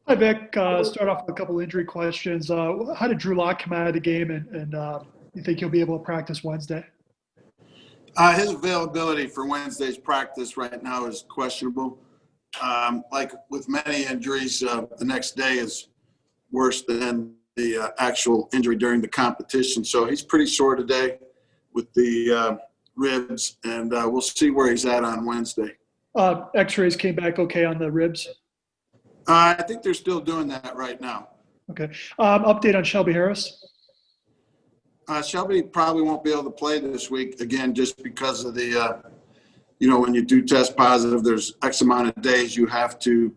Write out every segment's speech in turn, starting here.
Hi, Vic. Start off with a couple injury questions. How did Drew Lock come out of the game, and you think he'll be able to practice Wednesday? His availability for Wednesday's practice right now is questionable. Like with many injuries, the next day is worse than the actual injury during the competition. So he's pretty sore today with the ribs, and we'll see where he's at on Wednesday. X-rays came back okay on the ribs. I think they're still doing that right now. Okay. Update on Shelby Harris. Shelby probably won't be able to play this week again, just because of the, when you do test positive, there's X amount of days you have to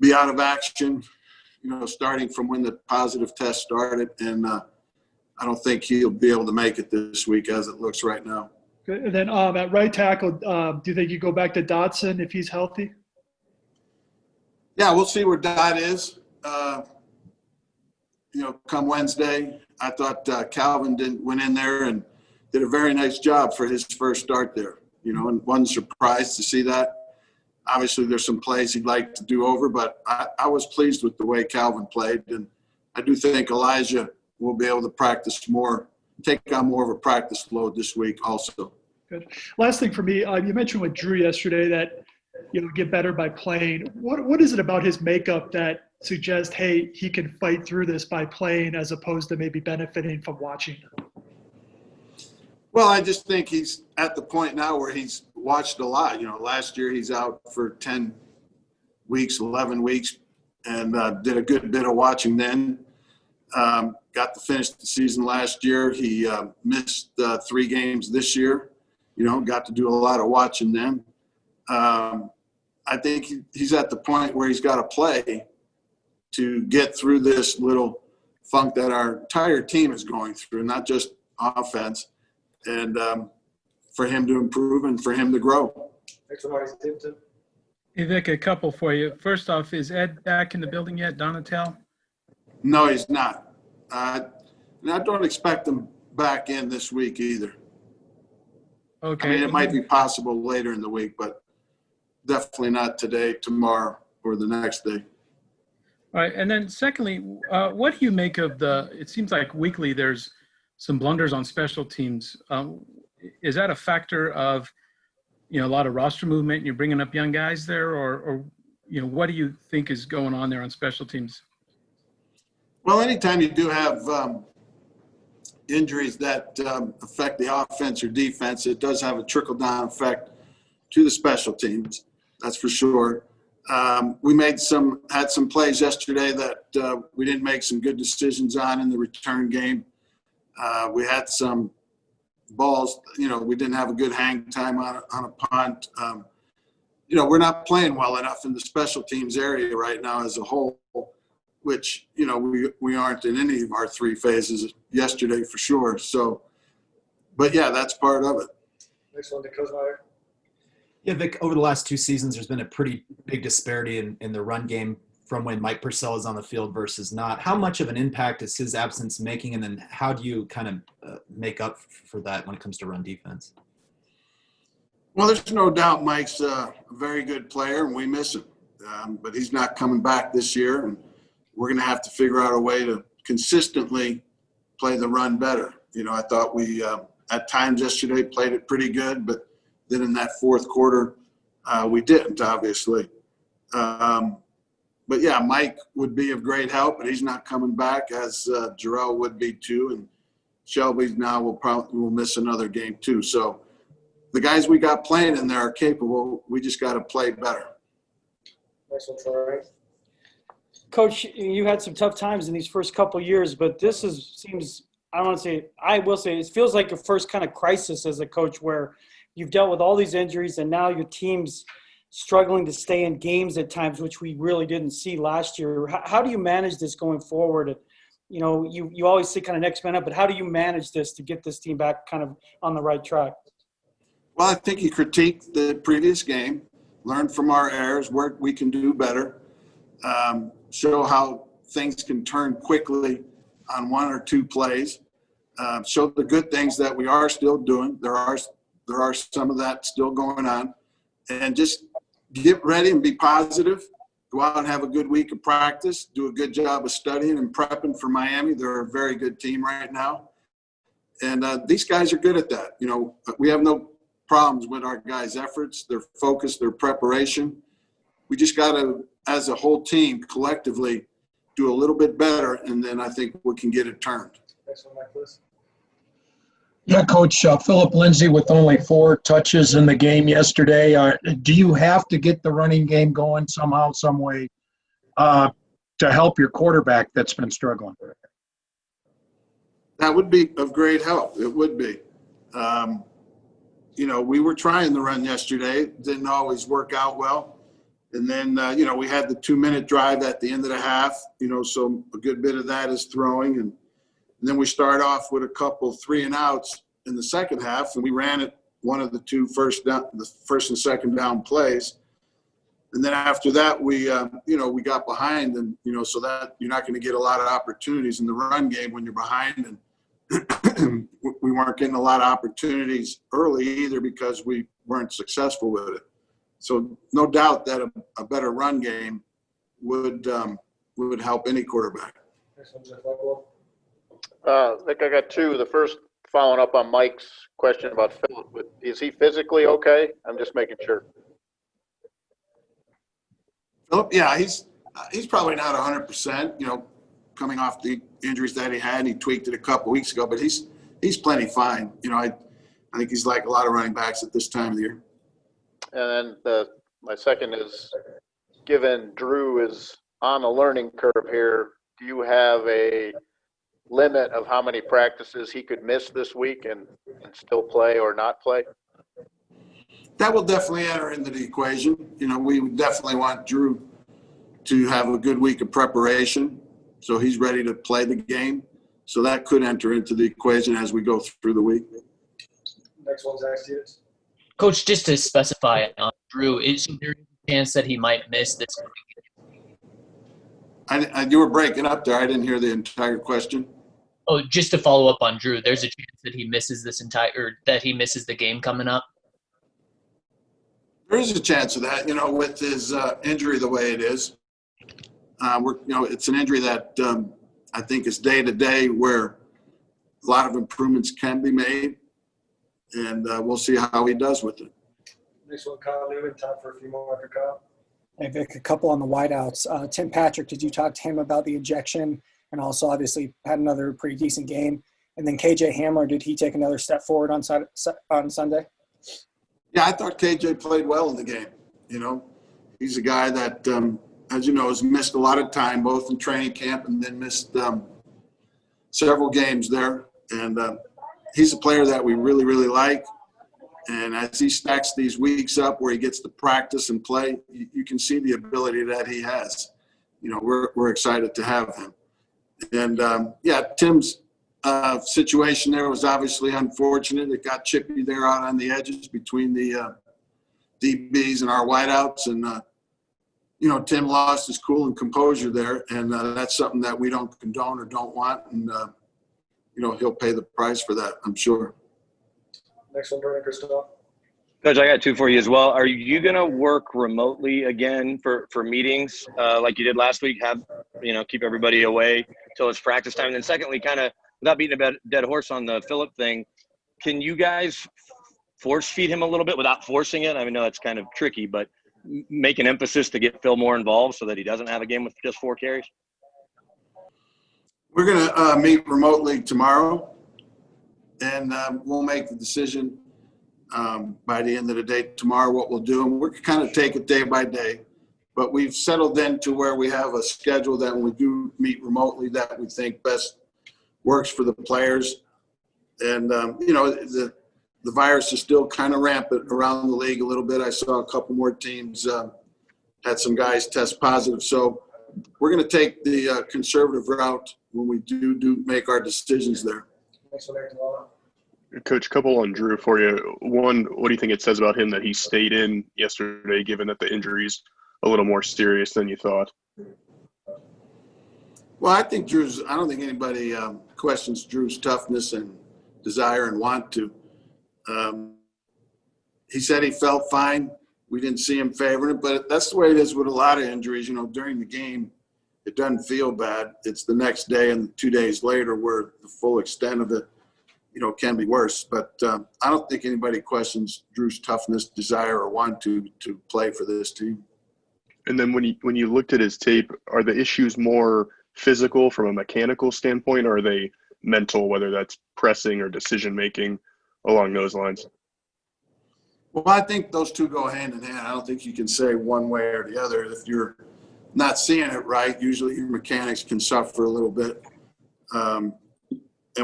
be out of action, starting from when the positive test started. And I don't think he'll be able to make it this week as it looks right now. Good. And then at right tackle, do you think you go back to Dotson if he's healthy? Yeah, we'll see where Dot is. Come Wednesday, I thought Calvin went in there and did a very nice job for his first start there. And wasn't surprised to see that. Obviously, there's some plays he'd like to do over, but I was pleased with the way Calvin played. And I do think Elijah will be able to practice more, take on more of a practice load this week also. Good. Last thing for me, you mentioned with Drew yesterday that get better by playing. What is it about his makeup that suggests, hey, he can fight through this by playing as opposed to maybe benefiting from watching? Well, I just think he's at the point now where he's watched a lot. Last year he's out for 10 weeks, 11 weeks, and did a good bit of watching then. Got to finish the season last year. He missed 3 games this year. Got to do a lot of watching then. I think he's at the point where he's got to play to get through this little funk that our entire team is going through, not just offense, and for him to improve and for him to grow. Hey, Vic, a couple for you. First off, is Ed back in the building yet, Donatel? No, he's not. And I don't expect him back in this week either. Okay. I mean, it might be possible later in the week, but definitely not today, tomorrow, or the next day. All right. And then secondly, what do you make of it seems like weekly there's some blunders on special teams. Is that a factor of, a lot of roster movement and you're bringing up young guys there, or what do you think is going on there on special teams? Well, anytime you do have injuries that affect the offense or defense, it does have a trickle-down effect to the special teams. That's for sure. We had some plays yesterday that we didn't make some good decisions on in the return game. We had some balls, we didn't have a good hang time on a punt. We're not playing well enough in the special teams area right now as a whole, which, we aren't in any of our 3 phases yesterday for sure. So, but yeah, that's part of it. Next one to Coach Meyer. Yeah, Vic, over the last 2 seasons, there's been a pretty big disparity in the run game from when Mike Purcell is on the field versus not. How much of an impact is his absence making, and then how do you kind of make up for that when it comes to run defense? Well, there's no doubt Mike's a very good player, and we miss him. But he's not coming back this year, and we're going to have to figure out a way to consistently play the run better. I thought we, at times yesterday, played it pretty good, but then in that fourth quarter, we didn't, obviously. But, yeah, Mike would be of great help, but he's not coming back, as Jarrell would be too. And Shelby now will miss another game too. So the guys we got playing in there are capable. We just got to play better. Next one, Troy. Coach, you had some tough times in these first couple of years, but this seems – I will say it feels like your first kind of crisis as a coach where – you've dealt with all these injuries, and now your team's struggling to stay in games at times, which we really didn't see last year. How do you manage this going forward? You always say kind of next man up, but how do you manage this to get this team back kind of on the right track? Well, I think you critique the previous game, learn from our errors, work we can do better, show how things can turn quickly on 1 or 2 plays, show the good things that we are still doing. There are some of that still going on, and just get ready and be positive go out and have a good week of practice, do a good job of studying and prepping for Miami. They're a very good team right now. And these guys are good at that. You know, we have no problems with our guys' efforts, their focus, their preparation. We just got to, as a whole team, collectively do a little bit better, and then I think we can get it turned. Next one, Mike, please. Yeah, Coach, Philip Lindsay with only 4 touches in the game yesterday. Do you have to get the running game going somehow, some way to help your quarterback that's been struggling? That would be of great help. It would be. You know, we were trying the run yesterday. Didn't always work out well. And then, you know, we had the 2-minute drive at the end of the half, you know, so a good bit of that is throwing. And then we start off with a couple 3-and-outs in the second half, and we ran it one of the two the first and second down plays. And then after that, we, you know, we got behind, and, you know, so that you're not going to get a lot of opportunities in the run game when you're behind. And we weren't getting a lot of opportunities early either because we weren't successful with it. So no doubt that a better run game would help any quarterback. Next one, Jeff Buffalo. I think I got 2. The first, following up on Mike's question about Philip, is he physically okay? I'm just making sure. Philip, yeah, he's probably not 100%, you know, coming off the injuries that he had. He tweaked it a couple weeks ago, but he's plenty fine. You know, I think he's like a lot of running backs at this time of the year. And then my second is, given Drew is on a learning curve here, do you have a limit of how many practices he could miss this week and still play or not play? That will definitely enter into the equation. You know, we would definitely want Drew to have a good week of preparation so he's ready to play the game. So that could enter into the equation as we go through the week. Next one, Zach Stevens. Coach, just to specify on Drew, is there a chance that he might miss this game? You were breaking up there. I didn't hear the entire question. Oh, just to follow up on Drew, there's a chance that he misses he misses the game coming up. There is a chance of that, you know, with his injury the way it is. You know, it's an injury that I think is day to day, where a lot of improvements can be made, and we'll see how he does with it. Next one, Kyle Newman. Time for a few more after Kyle. Hey, Vic, a couple on the wideouts. Tim Patrick, did you talk to him about the ejection? And also, obviously, had another pretty decent game. And then KJ Hamler, did he take another step forward on Sunday? Yeah, I thought KJ played well in the game. You know, he's a guy that, as you know, has missed a lot of time, both in training camp and then missed several games there. And he's a player that we really, really like. And as he stacks these weeks up where he gets to practice and play, you can see the ability that he has. You know, we're excited to have him. And, yeah, Tim's situation there was obviously unfortunate. It got chippy there out on the edges between the DBs and our wideouts. And, you know, Tim lost his cool and composure there. And that's something that we don't condone or don't want. And, you know, he'll pay the price for that, I'm sure. Next one, Brandon Kristoff. Coach, I got 2 for you as well. Are you going to work remotely again for meetings like you did last week? Keep everybody away till it's practice time. And then secondly, kind of without beating a dead horse on the Phillip thing, can you guys force feed him a little bit without forcing it? I know that's kind of tricky, but make an emphasis to get Phil more involved so that he doesn't have a game with just 4 carries? We're going to meet remotely tomorrow, and we'll make the decision by the end of the day tomorrow what we'll do. And we're kind of take it day by day. But we've settled into where we have a schedule that when we do meet remotely that we think best works for the players. And, you know, the virus is still kind of rampant around the league a little bit. I saw a couple more teams had some guys test positive. So we're going to take the conservative route when we do make our decisions there. Next one, Eric Delano. Coach, couple on Drew for you. One, what do you think it says about him that he stayed in yesterday, given that the injury's a little more serious than you thought? Well, I think I don't think anybody questions Drew's toughness and desire and want to. He said he felt fine. we didn't see him favoring it, but that's the way it is with a lot of injuries. You know, during the game, it doesn't feel bad. It's the next day and 2 days later where the full extent of it, you know, can be worse. But I don't think anybody questions Drew's toughness, desire, or want to play for this team. And then when you looked at his tape, are the issues more physical from a mechanical standpoint, or are they mental, whether that's pressing or decision making along those lines? Well, I think those two go hand in hand. I don't think you can say one way or the other. If you're not seeing it right, usually your mechanics can suffer a little bit. And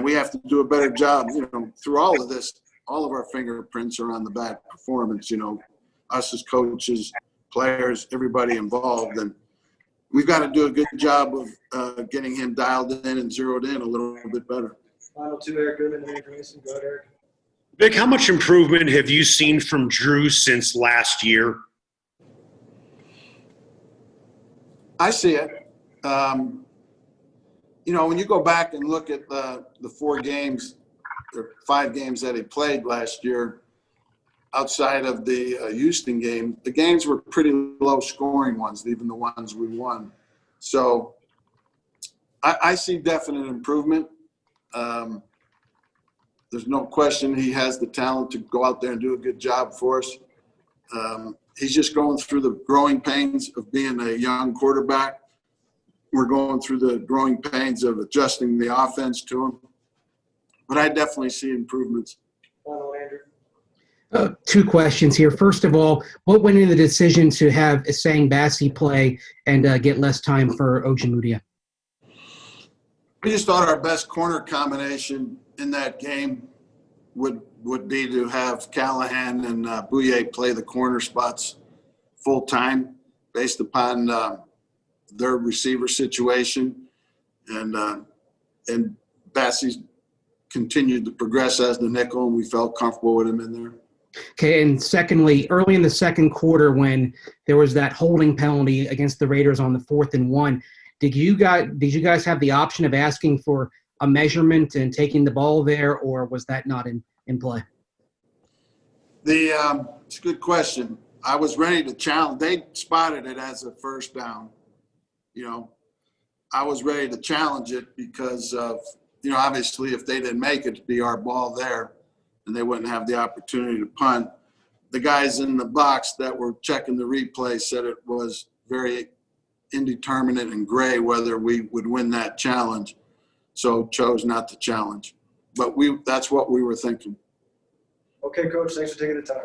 we have to do a better job, you know, through all of this. All of our fingerprints are on the bad performance, you know, us as coaches, players, everybody involved. And we've got to do a good job of getting him dialed in and zeroed in a little bit better. Final two, Eric Goodman and Andrew Mason. Go ahead, Eric. Vic, how much improvement have you seen from Drew since last year? I see it. You know, when you go back and look at the 4 games or 5 games that he played last year, outside of the Houston game, the games were pretty low scoring ones, even the ones we won. So I see definite improvement. There's no question he has the talent to go out there and do a good job for us. He's just going through the growing pains of being a young quarterback. We're going through the growing pains of adjusting the offense to him. But I definitely see improvements. Final, Andrew. 2 questions here. First of all, what went into the decision to have Essang Bassey play and get less time for Ojemudia? We just thought our best corner combination in that game would be to have Callahan and Bouye play the corner spots full time based upon their receiver situation. And Bassey's continued to progress as the nickel, and we felt comfortable with him in there. Okay, and secondly, early in the second quarter when there was that holding penalty against the Raiders on the 4th and 1, did you guys have the option of asking for a measurement and taking the ball there, or was that not in play? It's a good question. I was ready to challenge. They spotted it as a first down. You know, I was ready to challenge it because of, you know, obviously if they didn't make it, it'd be our ball there and they wouldn't have the opportunity to punt. The guys in the box that were checking the replay said it was very indeterminate and gray whether we would win that challenge, so chose not to challenge. But that's what we were thinking. Okay, Coach, thanks for taking the time.